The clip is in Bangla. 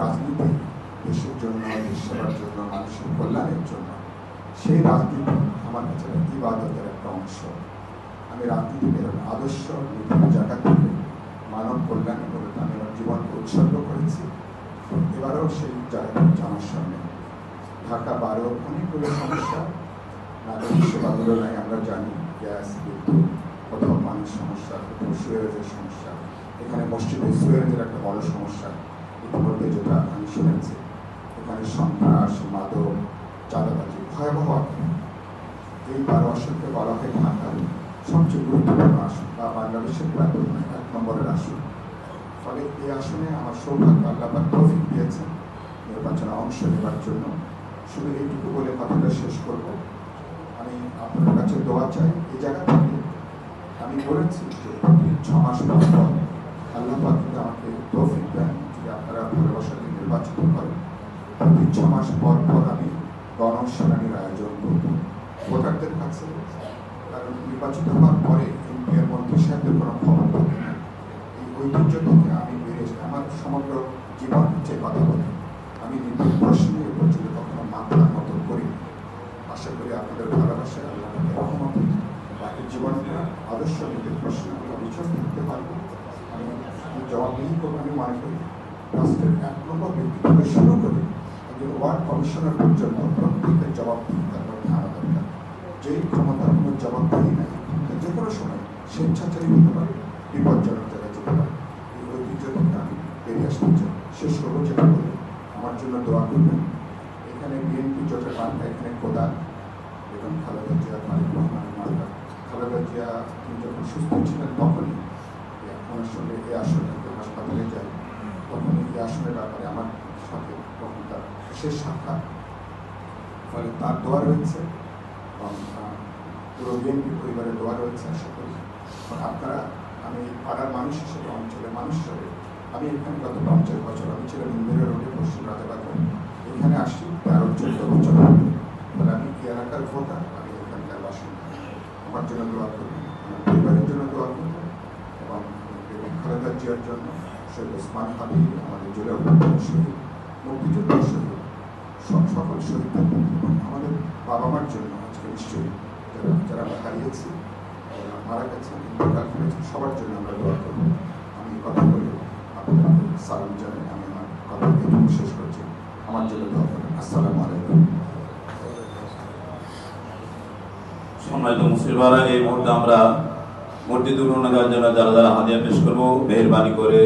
রাজনীতি দেশের জন্য, দেশ সেবার জন্য, মানুষের কল্যাণের জন্য, সেই রাজনীতি আমার কাছে ইবাদতের একটা অংশ। আমি রাজনীতিকে আদর্শ নীতির জায়গা থেকে মানব কল্যাণ বলতে আমি আমার জীবনকে উৎসর্গ করেছি। এবারেও সেই জায়গা আমার সামনে ঢাকা 12 অনেকগুলো সমস্যা, নাগরিক সেবাগুলো নাই আমরা জানি, গ্যাস, বিদ্যুৎ, কোথাও পানির সমস্যা, কোথাও সুয়েজের সমস্যা, এখানে মসজিদে সুয়েজের একটা বড় সমস্যা ইতিমধ্যে যেটা আমি শুনেছি। এখানে সন্ত্রাস, মাদক, চাঁদাবাজি ভয়াবহ। এই 12 আসনকে বলা হয় ঢাকার সবচেয়ে গুরুত্বপূর্ণ আসন বা বাংলাদেশের প্রায় 1 নম্বরের আসন। ফলে এই আসনে আমার সৌভাগ্য আল্লাহ তৌফিক দিয়েছেন নির্বাচনে অংশ নেবার জন্য। শুধু এইটুকু বলে কথাটা শেষ করব, আমি আপনার কাছে দোয়া চাই। এই জায়গা থেকে আমি বলেছি যে 6 মাস পর আল্লাহ কিন্তু আমাকে তৌফিক দেন, যদি আপনারা ভালোবাসাকে নির্বাচিত করেন, 6 মাস পর আমি গণশুনানির আয়োজন করব ভোটারদের কাছে। কারণ নির্বাচিত হওয়ার পরে এমপি এর মন্ত্রী সাহেবদের কোনো খবর থাকে না। এই ঐতিহ্য থেকে আমি বেরিয়ে এসে আমার সমগ্র জীবন হচ্ছে কথা বলি। আমি নিজের প্রশ্নের উপর যদি কখনো মাথার মতো করি, আশা করি আপনাদের ভালোবাসায় আল্লাহ রহমতে বাকি জীবনটা আদর্শ নিজের প্রশ্নে আমি অবিচল থাকতে পারবো। আমি জবাবদিহি করবো। আমি মনে করি রাষ্ট্রের 1 নম্বর ব্যক্তি থেকে শুরু করে একজন ওয়ার্ড কমিশনার পর্যন্ত প্রত্যেকের জবাবদিহিতার মধ্যে আনা দরকার। যেই ক্ষমতার কোনো জবাবদিহি নাই, যে কোনো সময় স্বেচ্ছাচারী হতে পারে, বিপজ্জনক জায়গায় যেতে পারে। এই ঐতিহ্য থেকে আমি বেরিয়ে আসতে চাই। শেষ করবো যেটা বলি, আমার জন্য দোয়া করবেন। এখানে বিএনপি জোটের মার্কা, এখানে কোদাল, বেগম খালেদা জিয়া, তারেক রহমানের মার্কা। খালেদা জিয়া তিনি যখন সুস্থ ছিলেন তখনই ওনার সঙ্গে এই আসনে হাসপাতালে যাই, তখনই এই আসনের ব্যাপারে আমার সাথে তখন তার শেষ সাক্ষাৎ। ফলে তার দোয়া রয়েছে এবং পুরো বিএনপি পরিবারের দোয়া রয়েছে। আশা করি আপনারা, আমি পাড়ার মানুষ হিসেবে, অঞ্চলের মানুষ হিসেবে, আমি এখানে গত 50 বছর, আমি ছিলাম ইন্দিরা রোডে, পশ্চিম রাজাবাজার, এখানে আসছি 13-14 বছর। ফলে আমি এই এলাকার ভোটার, আমি এখানকার বাসিন্দা। আমার জন্য দোয়া করবেন, আমার পরিবারের জন্য দোয়া করবেন এবং খালেদা জিয়ার জন্য, শহীদ ওসমান হাদি, আমাদের জেলা শহীদ, মুক্তিযোদ্ধার শহীদ, সকল শহীদদের এবং আমাদের বাবা মার জন্য আজকে নিশ্চয়ই যারা আমরা হারিয়েছি, যারা মারা গেছেন, ইন্তেকাল করেছেন, সবার জন্য আমরা দোয়া করব। আমি কথা বলে আপনাদের সালাম জানাই। আমি আমার কথা এটুকু শেষ করছি। আমার জন্য দোয়া করবেন। আসসালামু আলাইকুম। সম্মানিত মুসলিমারা, এই মুহূর্তে আমরা মসজিদুল নবীর জন্য যারা হাদিয়া পেশ করবো, মেহেরবানি করে